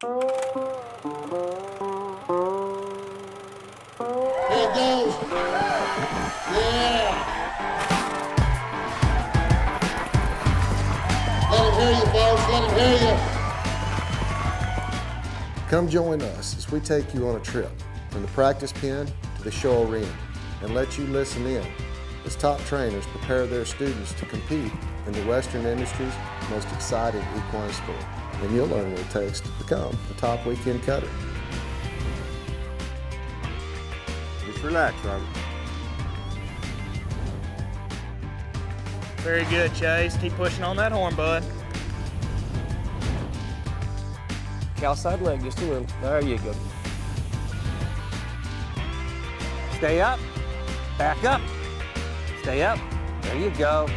There it goes. Yeah. Let him hear you, folks. Let him hear you. Come join us as we take you on a trip from the practice pen to the show arena and let you listen in as top trainers prepare their students to compete in the Western industry's most exciting equine sport. And you'll learn what it takes to become a top weekend cutter. Just relax, Robert. Very good, Chase. Keep pushing on that horn, bud. Outside leg just a little. There you go. Stay up. Back up. Stay up. There you go.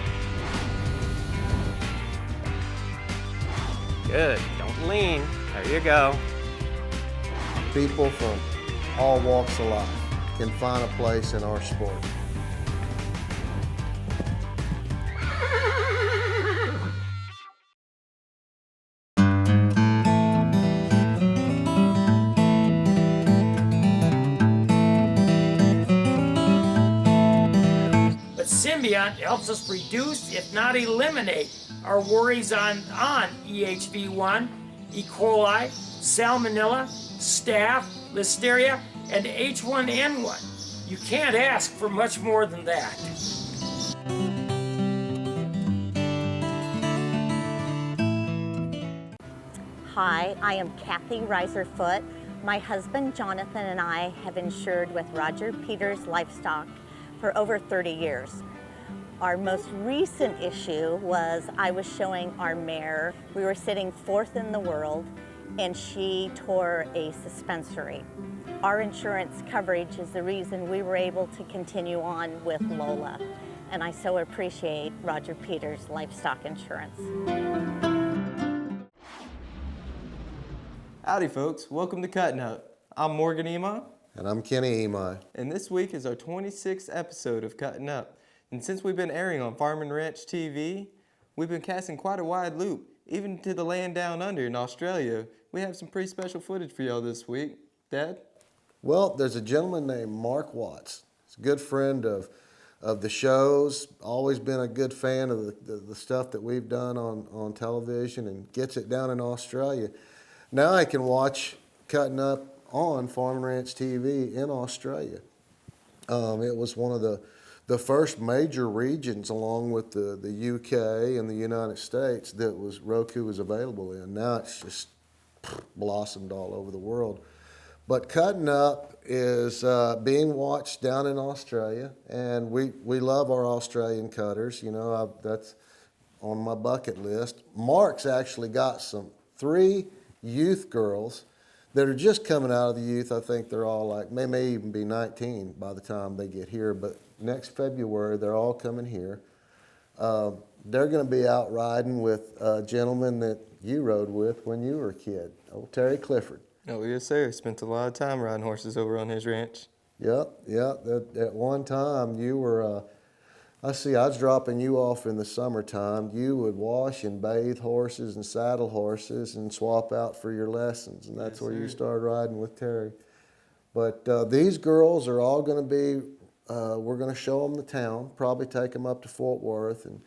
Good. Don't lean. There you go. People from all walks of life can find a place in our sport. But Symbiont helps us reduce, if not eliminate, our worries on EHV1, E. coli, Salmonella, Staph, Listeria, and H1N1. You can't ask for much more than that. Hi, I am Kathy Reiserfoot. My husband Jonathan and I have insured with Roger Peters Livestock for over 30 years. Our most recent issue was I was showing our mare. We were sitting fourth in the world and she tore a suspensory. Our insurance coverage is the reason we were able to continue on with Lola. And I so appreciate Roger Peters Livestock Insurance. Howdy, folks. Welcome to Cuttin Up. I'm Morgan Ema. And I'm Kenny Emai. And this week is our 26th episode of Cuttin Up. And since we've been airing on Farm and Ranch TV, we've been casting quite a wide loop, even to the land down under in Australia. We have some pretty special footage for y'all this week. Dad? Well, there's a gentleman named Mark Watts. He's a good friend of the shows, always been a good fan of the stuff that we've done on television, and gets it down in Australia. Now I can watch Cuttin Up on Farm and Ranch TV in Australia. It was one of the first major regions, along with the UK and the United States, that Roku was available in. Now it's just blossomed all over the world. But Cuttin Up is being watched down in Australia, and we love our Australian cutters. You know, that's on my bucket list. Mark's actually got 3 youth girls that are just coming out of the youth. I think they're all like, they may even be 19 by the time they get here, but next February, they're all coming here. They're going to be out riding with a gentleman that you rode with when you were a kid, old Terry Clifford. Oh, yes, sir. Spent a lot of time riding horses over on his ranch. Yep. At one time, you were, I was dropping you off in the summertime. You would wash and bathe horses and saddle horses and swap out for your lessons, and that's where you started riding with Terry. But these girls are all going to be, we're going to show them the town, probably take them up to Fort Worth, and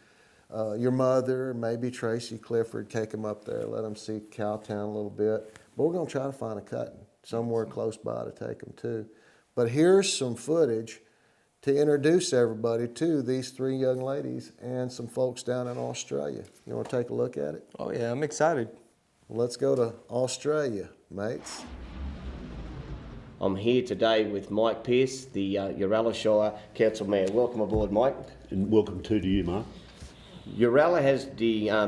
your mother, maybe Tracy Clifford, take them up there, let them see Cowtown a little bit. But we're going to try to find a cutting somewhere close by to take them to. But here's some footage to introduce everybody to these 3 young ladies and some folks down in Australia. You want to take a look at it? Oh, yeah, I'm excited. Well, let's go to Australia, mates. I'm here today with Mike Pearce, the Uralla Shire Council Mayor. Welcome aboard, Mike. And welcome to you, Mark. Uralla has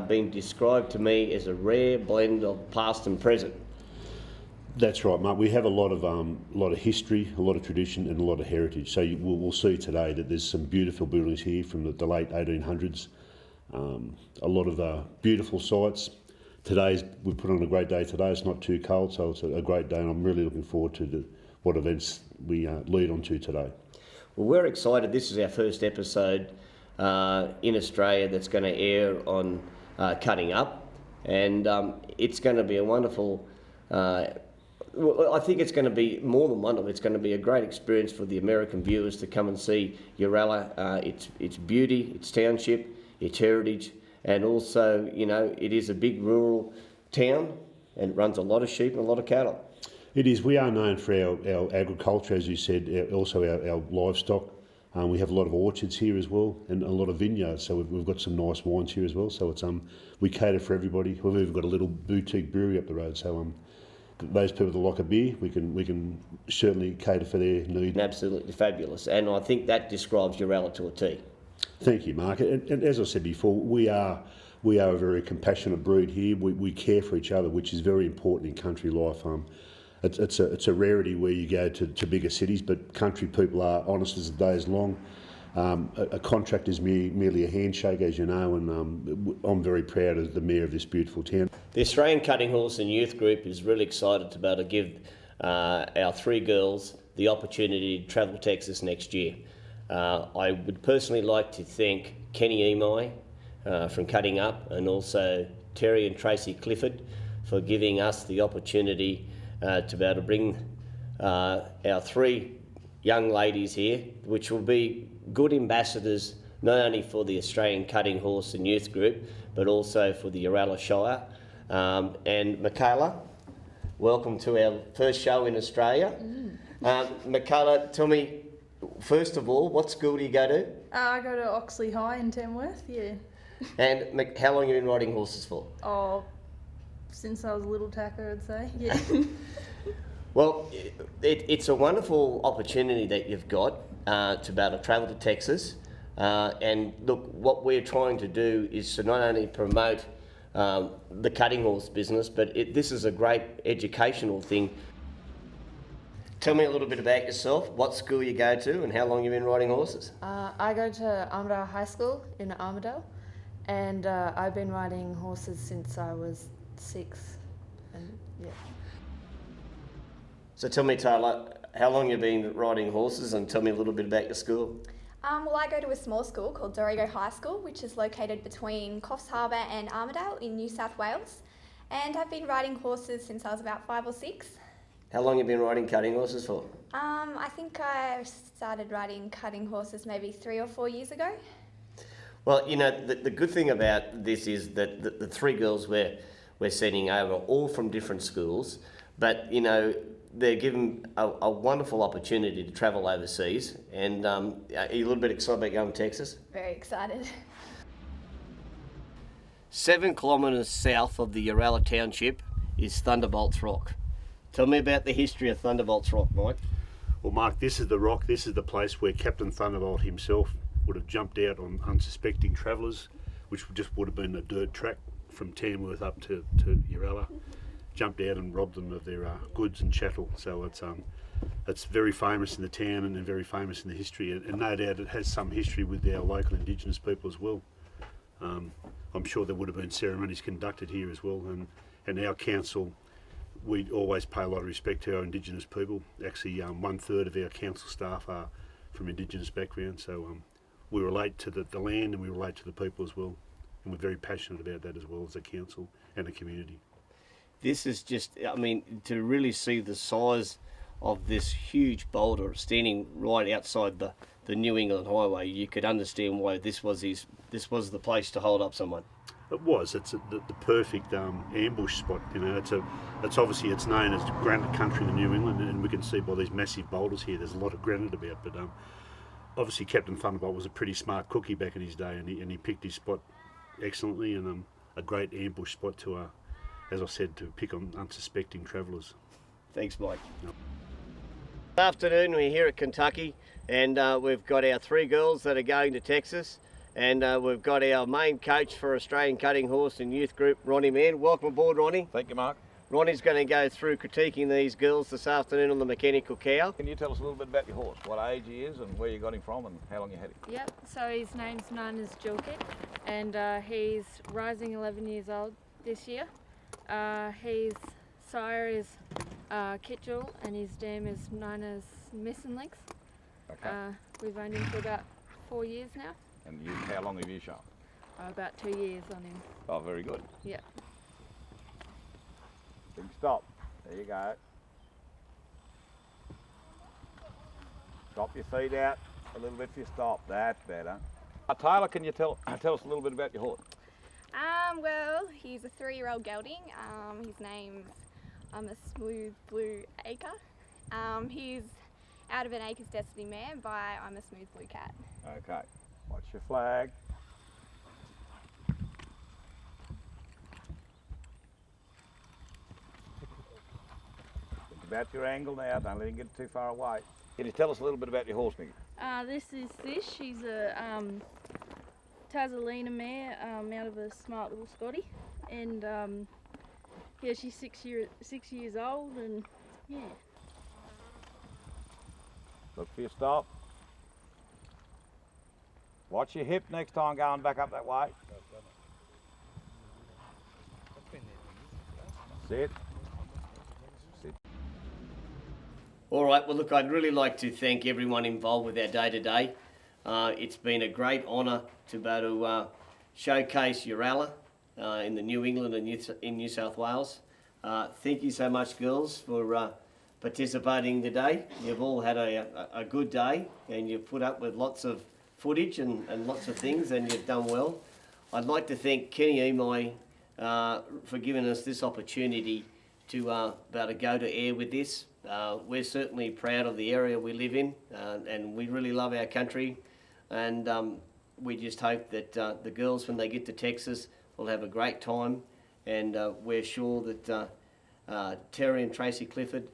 been described to me as a rare blend of past and present. That's right, Mark. We have a lot of history, a lot of tradition, and a lot of heritage. So we'll see today that there's some beautiful buildings here from the late 1800s. A lot of beautiful sites. We put on a great day today. It's not too cold, so it's a great day, and I'm really looking forward to what events we lead on to today. Well, we're excited. This is our first episode in Australia that's going to air on Cutting Up, and it's going to be a wonderful Well, I think it's going to be more than one of them. It's going to be a great experience for the American viewers to come and see Uralla, its beauty, its township, its heritage, and also, you know, it is a big rural town and it runs a lot of sheep and a lot of cattle. It is. We are known for our agriculture, as you said, also our livestock. We have a lot of orchards here as well, and a lot of vineyards. So we've got some nice wines here as well. So it's we cater for everybody. We've even got a little boutique brewery up the road. So those people that like a beer, we can certainly cater for their need. Absolutely fabulous, and I think that describes Uralla to a T. Thank you, Mark. And as I said before, we are a very compassionate breed here. We care for each other, which is very important in country life. It's a rarity where you go to bigger cities, but country people are honest as the day is long. A contract is merely a handshake, as you know, and I'm very proud as the mayor of this beautiful town. The Australian Cutting Horse and Youth Group is really excited to be able to give our 3 girls the opportunity to travel Texas next year. I would personally like to thank Kenny Emai from Cutting Up, and also Terry and Tracy Clifford for giving us the opportunity to be able to bring our 3 young ladies here, which will be good ambassadors not only for the Australian Cutting Horse and Youth Group, but also for the Uralla Shire. And Michaela, welcome to our first show in Australia. Michaela, tell me, first of all, what school do you go to? I go to Oxley High in Tamworth, yeah. And how long have you been riding horses for? Oh, since I was a little tacker, I'd say, yeah. Well, it's a wonderful opportunity that you've got to be able to travel to Texas. And look, what we're trying to do is to not only promote the cutting horse business, but this is a great educational thing. Tell me a little bit about yourself, what school you go to and how long you've been riding horses. I go to Armidale High School in Armidale, and I've been riding horses since I was 6. And yeah. So tell me, Taylor, how long you've been riding horses, and tell me a little bit about your school. Well, I go to a small school called Dorrigo High School, which is located between Coffs Harbour and Armidale in New South Wales. And I've been riding horses since I was about 5 or 6. How long have you been riding cutting horses for? I think I started riding cutting horses maybe 3 or 4 years ago. Well, you know, the good thing about this is that the 3 girls we're sending over are all from different schools, but, you know, they're given a wonderful opportunity to travel overseas. And are you a little bit excited about going to Texas? Very excited. 7 kilometres south of the Uralla Township is Thunderbolts Rock. Tell me about the history of Thunderbolts Rock, Mike. Well, Mark, this is the rock. This is the place where Captain Thunderbolt himself would have jumped out on unsuspecting travellers, which just would have been a dirt track from Tamworth up to Uralla. Jumped out and robbed them of their goods and chattel. So it's very famous in the town and very famous in the history, and no doubt it has some history with our local Indigenous people as well. I'm sure there would have been ceremonies conducted here as well, and our council, we always pay a lot of respect to our Indigenous people. Actually, 1/3 of our council staff are from Indigenous background, so we relate to the land and we relate to the people as well, and we're very passionate about that as well as a council and a community. This is just, I mean, to really see the size of this huge boulder standing right outside the New England Highway, you could understand why this was the place to hold up someone. It was. It's the perfect ambush spot. You know, it's obviously it's known as granite country in New England, and we can see by these massive boulders here. There's a lot of granite about, but obviously Captain Thunderbolt was a pretty smart cookie back in his day, and he picked his spot excellently, and a great ambush spot to, as I said, to pick on unsuspecting travellers. Thanks, Mike. Yep. Good afternoon. We're here at Kentucky, and we've got our 3 girls that are going to Texas. And we've got our main coach for Australian Cutting Horse and Youth Group, Ronnie Mann. Welcome aboard, Ronnie. Thank you, Mark. Ronnie's going to go through critiquing these girls this afternoon on the mechanical cow. Can you tell us a little bit about your horse, what age he is and where you got him from and how long you had him? Yep, so his name's known as Julkit, and he's rising 11 years old this year. His sire is Kitjul, and his dam is known as Missing Links. Okay. We've owned him for about 4 years now. And how long have you shown? About 2 years on him. Oh, very good. Yeah. Big stop. There you go. Drop your feet out a little bit for your stop. That's better. Tyler, can you tell us a little bit about your horse? Well, he's a 3-year-old gelding. His name's a Smooth Blue Acre. He's out of an Acres Destiny mare by I'm a Smooth Blue Cat. Okay. Watch your flag. Think about your angle now. Don't let him get too far away. Can you tell us a little bit about your horse, Mickey? This is Fish. She's a Tazalina mare out of a smart little Scotty, and yeah, she's 6 years old, and yeah. Look for your stop. Watch your hip next time going back up that way. Sit. Sit. All right, well, look, I'd really like to thank everyone involved with our day-to-day. It's been a great honour to be able to showcase Uralla in the New England and in New South Wales. Thank you so much, girls, for participating today. You've all had a good day, and you've put up with lots of footage and lots of things, and you've done well. I'd like to thank Kenny Imai for giving us this opportunity to be able to go to air with this. We're certainly proud of the area we live in, and we really love our country, and we just hope that the girls, when they get to Texas, will have a great time, and we're sure that Terry and Tracy Clifford,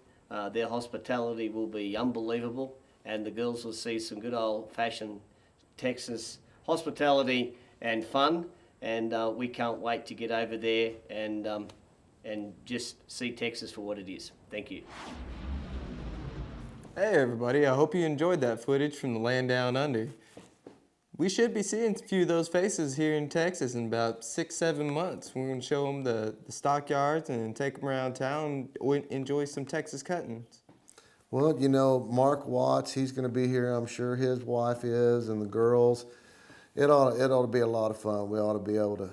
their hospitality will be unbelievable, and the girls will see some good old-fashioned Texas hospitality and fun, and we can't wait to get over there and just see Texas for what it is. Thank you. Hey everybody, I hope you enjoyed that footage from the land down under. We should be seeing a few of those faces here in Texas in about 6-7 months. We're going to show them the stockyards and take them around town and enjoy some Texas cuttings. Well, you know, Mark Watts, he's going to be here, I'm sure his wife is, and the girls. It ought to be a lot of fun. We ought to be able to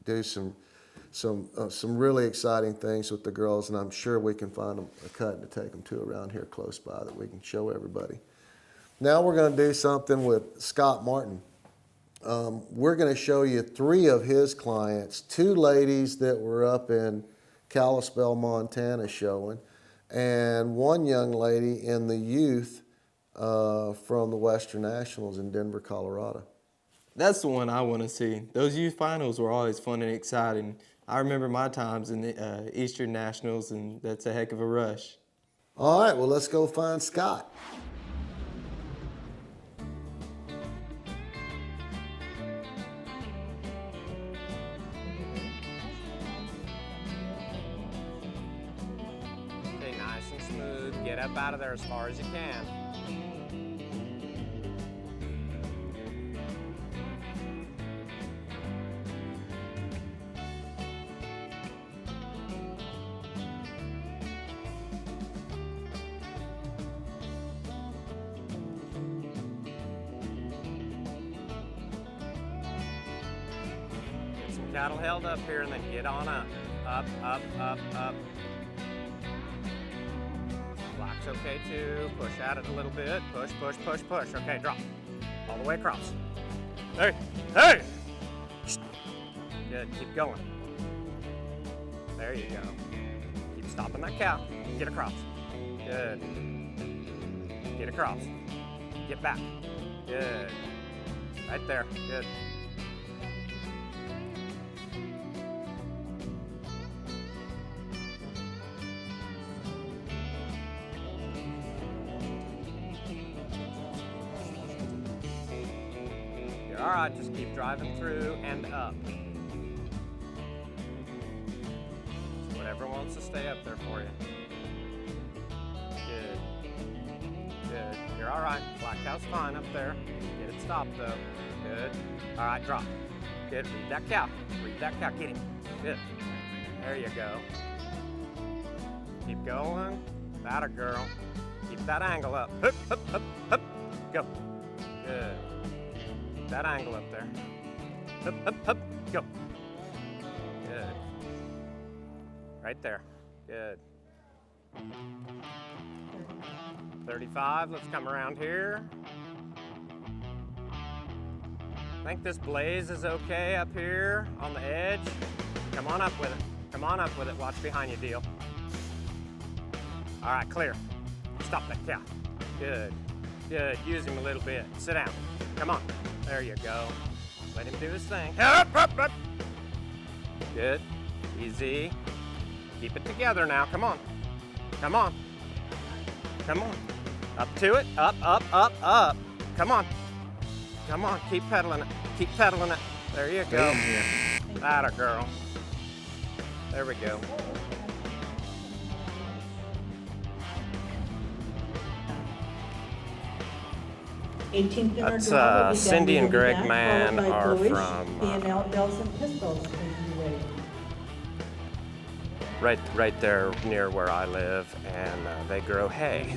do some really exciting things with the girls, and I'm sure we can find them a cutting to take them to around here close by that we can show everybody. Now we're going to do something with Scott Martin. We're going to show you 3 of his clients, 2 ladies that were up in Kalispell, Montana showing, and 1 young lady in the youth from the Western Nationals in Denver, Colorado. That's the one I want to see. Those youth finals were always fun and exciting. I remember my times in the Eastern Nationals, and that's a heck of a rush. All right, well, let's go find Scott. Stay nice and smooth. Get up out of there as far as you can. Cattle held up here, and then get on up. Up, up, up, up. Block's okay too. Push at it a little bit. Push, push, push, push. Okay, drop. All the way across. Hey, hey! Good, keep going. There you go. Keep stopping that cow. Get across. Good. Get across. Get back. Good. Right there. Good. All right, just keep driving through and up. Whatever wants to stay up there for you. Good. Good. You're all right. Black cow's fine up there. Get it stopped though. Good. All right, drop. Good. Read that cow. Read that cow. Get him. Good. There you go. Keep going. That a girl. Keep that angle up. Hup, hup, hup, hup. Go. Good. That angle up there. Hup, hup, hup, go. Good. Right there. Good. 35, let's come around here. I think this blaze is okay up here on the edge. Come on up with it. Come on up with it. Watch behind you, Deal. All right, clear. Stop that cow. Good. Good. Use him a little bit. Sit down. Come on. There you go. Let him do his thing. Up, up, up. Good. Easy. Keep it together now. Come on. Come on. Come on. Up to it. Up, up, up, up. Come on. Come on. Keep pedaling it. Keep pedaling it. There you go. Atta girl. There we go. That's Cindy and Greg Mann are from right there near where I live, and they grow hay.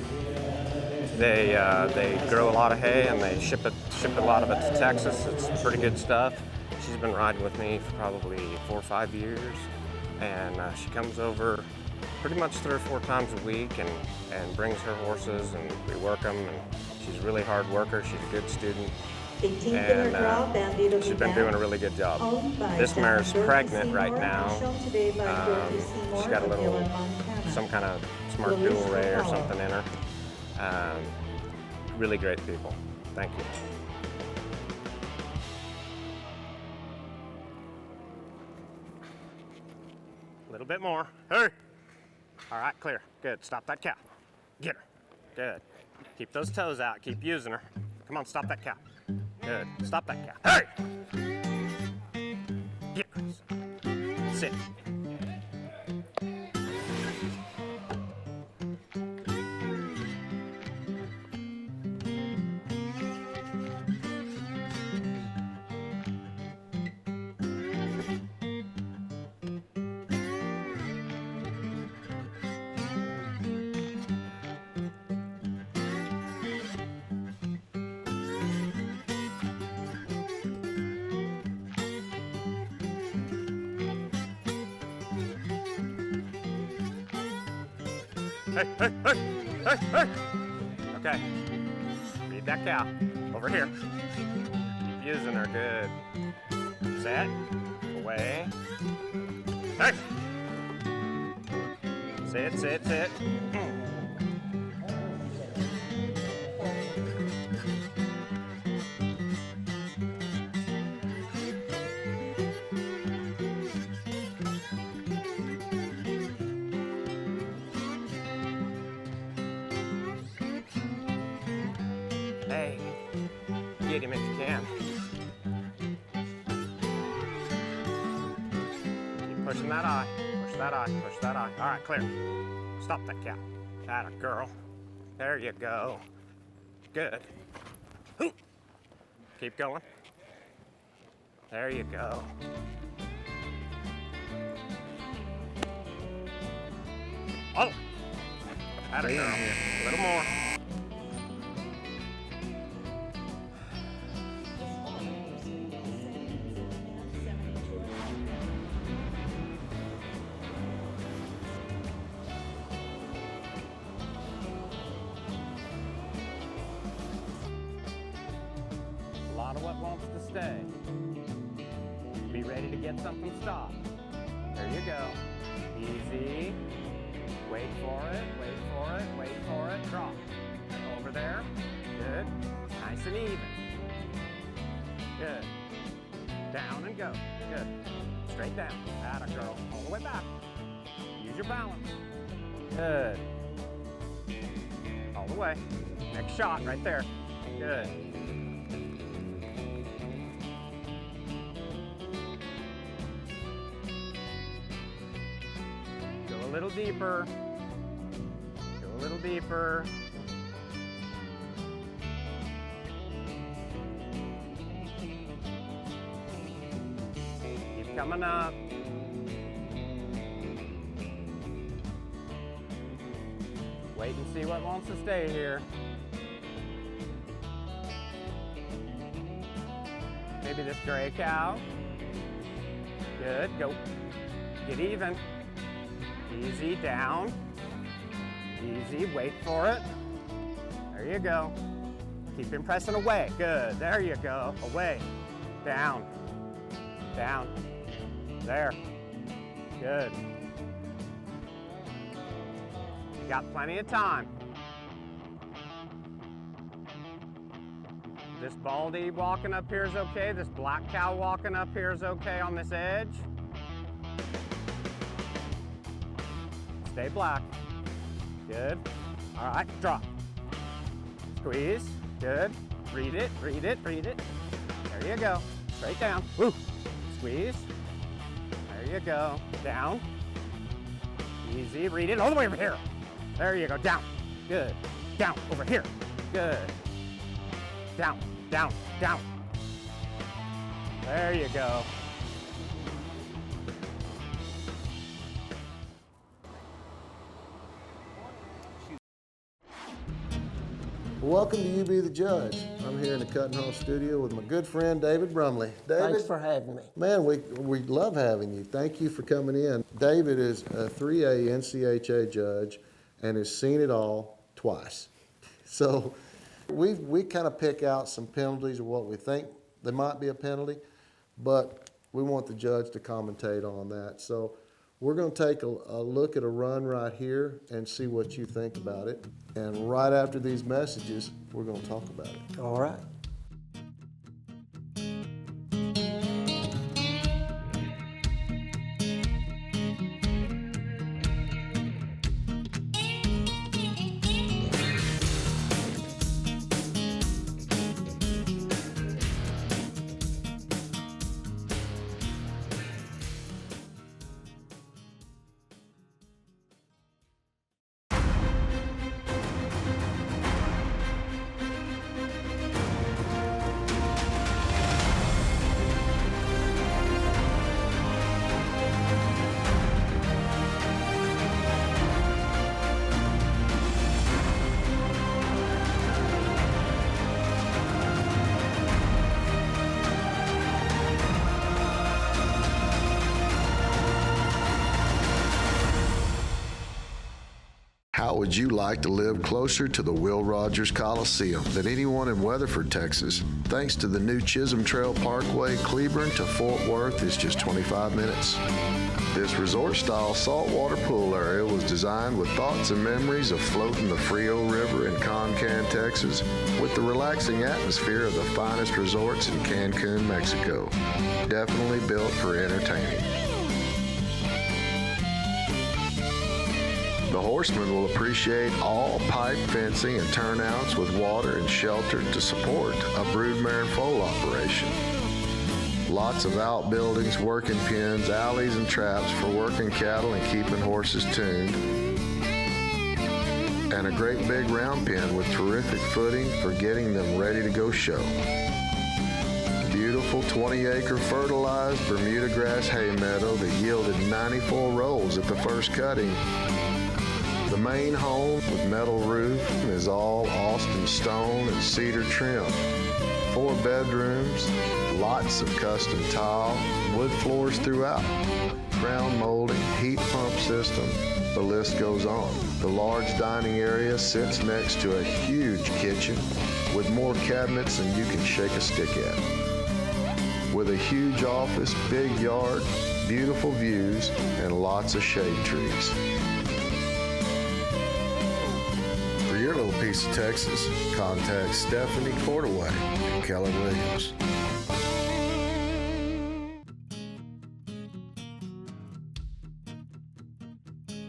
They grow a lot of hay and they ship a lot of it to Texas. It's pretty good stuff. She's been riding with me for probably 4 or 5 years, and she comes over pretty much 3 or 4 times a week and brings her horses, and we work them. And she's a really hard worker. She's a good student, and she's been doing a really good job. This mare's pregnant right now. She's got a little, some kind of smart dual ray or something in her. Really great people. Thank you. A little bit more. Hey! All right, clear. Good. Stop that cow. Get her. Good. Keep those toes out. Keep using her. Come on, stop that cow. Good. Stop that cow. Hey! Get her. Sit. Hey, hey, hey, hey, hey. Okay. Feed that cow. Over here. Keep using her. Good. Set. Away. Hey. Sit, sit, sit. Hey, get him if you can. Keep pushing that eye. Push that eye. Push that eye. All right, clear. Stop that cow. Atta girl. There you go. Good. Keep going. There you go. Oh! Atta girl. A little more. A lot of what wants to stay. Be ready to get something stopped. There you go. Easy. Wait for it, wait for it, wait for it. Drop. Over there. Good. Nice and even. Good. Down and go. Good. Straight down. Atta girl. All the way back. Use your balance. Good. All the way. Next shot right there. Good. Go a little deeper. Go a little deeper. Keep coming up. Wait and see what wants to stay here. Maybe this gray cow. Good, go. Get even. Easy, down. Easy, wait for it. There you go. Keep him pressing away. Good, there you go. Away, down, down. There, good. You got plenty of time. This baldy walking up here is okay. This black cow walking up here is okay on this edge. Stay black. Good. All right, drop. Squeeze. Good. Read it, read it, read it. There you go. Straight down. Woo. Squeeze. There you go. Down. Easy. Read it all the way over here. There you go. Down. Good. Down. Over here. Good. Down. Down. Down. There you go. Welcome to You Be the Judge. I'm here in the Cuttin Up studio with my good friend David Brumley. David, thanks for having me. Man, we love having you. Thank you for coming in. David is a 3A NCHA judge and has seen it all twice. So we kind of pick out some penalties of what we think there might be a penalty, but we want the judge to commentate on that. So we're going to take a look at a run right here and see what you think about it. And right after these messages, we're going to talk about it. All right. How would you like to live closer to the Will Rogers Coliseum than anyone in Weatherford, Texas? Thanks to the new Chisholm Trail Parkway, Cleburne to Fort Worth is just 25 minutes. This resort-style saltwater pool area was designed with thoughts and memories of floating the Frio River in Concan, Texas, with the relaxing atmosphere of the finest resorts in Cancun, Mexico. Definitely built for entertaining. The Horsemen will appreciate all pipe fencing and turnouts with water and shelter to support a broodmare and foal operation. Lots of outbuildings, working pens, alleys, and traps for working cattle and keeping horses tuned. And a great big round pen with terrific footing for getting them ready to go show. Beautiful 20-acre fertilized Bermuda grass hay meadow that yielded 94 rolls at the first cutting. The main home with metal roof is all Austin stone and cedar trim. 4 bedrooms, lots of custom tile, wood floors throughout, crown molding, heat pump system, the list goes on. The large dining area sits next to a huge kitchen with more cabinets than you can shake a stick at. With a huge office, big yard, beautiful views, and lots of shade trees. For your little piece of Texas, contact Stephanie Cordaway and Keller Williams.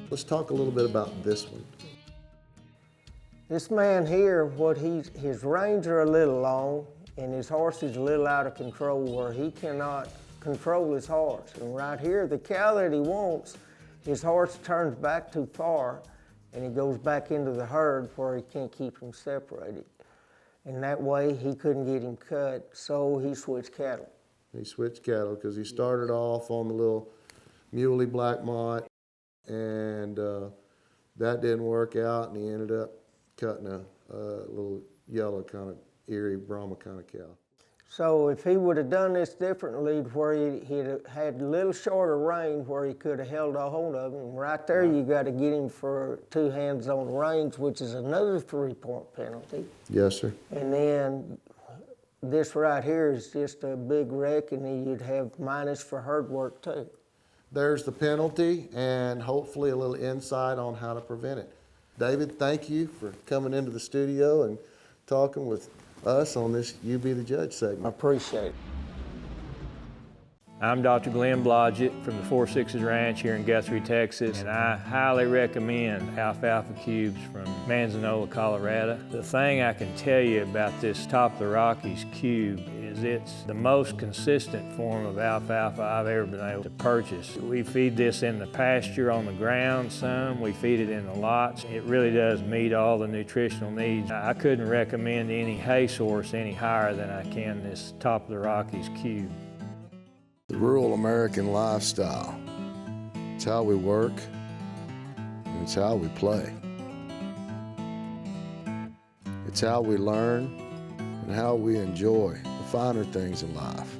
Let's talk a little bit about this one. This man here, his reins are a little long and his horse is a little out of control where he cannot control his horse. And right here, the cow that he wants, his horse turns back too far and he goes back into the herd where he can't keep them separated. And that way he couldn't get him cut, so he switched cattle. He switched cattle because he started off on the little muley black mott, and that didn't work out, and he ended up cutting a little yellow kind of Erie Brahma kind of cow. So if he would have done this differently, where he'd had a little shorter range where he could have held a hold of him, right there you got to get him for 2 hands on the range, which is another 3-point penalty. Yes, sir. And then this right here is just a big wreck, and you'd have minus for hard work too. There's the penalty and hopefully a little insight on how to prevent it. David, thank you for coming into the studio and talking with us on this You Be the Judge segment. I appreciate it. I'm Dr. Glenn Blodgett from the 4 Sixes Ranch here in Guthrie, Texas, and I highly recommend alfalfa cubes from Manzanola, Colorado. The thing I can tell you about this Top of the Rockies cube is it's the most consistent form of alfalfa I've ever been able to purchase. We feed this in the pasture on the ground some, we feed it in the lots. It really does meet all the nutritional needs. I couldn't recommend any hay source any higher than I can this Top of the Rockies cube. The rural American lifestyle. It's how we work, and it's how we play. It's how we learn and how we enjoy the finer things in life.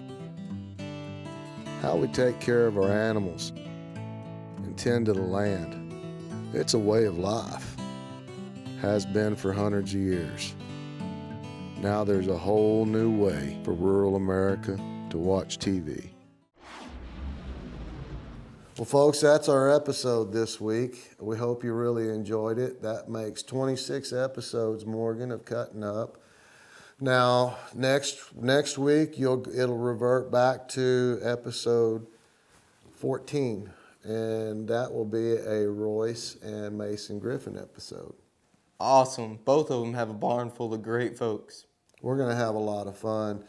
How we take care of our animals and tend to the land. It's a way of life. Has been for hundreds of years. Now there's a whole new way for rural America to watch TV. Well, folks, that's our episode this week. We hope you really enjoyed it. That makes 26 episodes, Morgan, of Cutting Up. Now, next week, it'll revert back to episode 14, and that will be a Royce and Mason Griffin episode. Awesome. Both of them have a barn full of great folks. We're going to have a lot of fun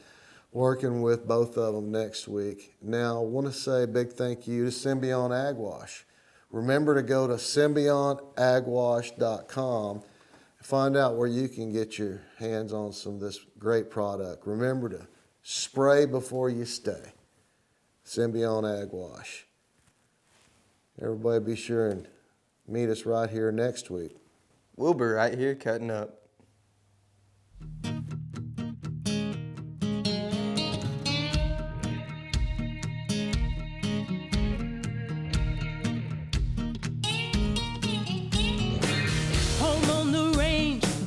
working with both of them next week. Now, I want to say a big thank you to Symbiont Ag Wash. Remember to go to symbiontagwash.com. Find out where you can get your hands on some of this great product. Remember to spray before you stay. Symbiont Ag Wash. Everybody be sure and meet us right here next week. We'll be right here cutting up.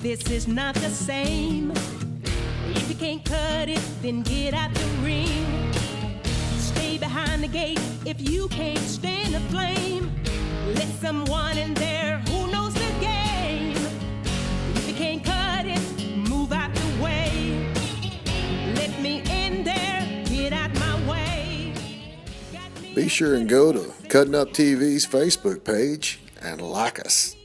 This is not the same. If you can't cut it, then get out the ring. Stay behind the gate if you can't stand the flame. Let someone in there who knows the game. If you can't cut it, move out the way. Let me in there, get out my way. Be sure and go to Cuttin Up TV's Facebook page and like us.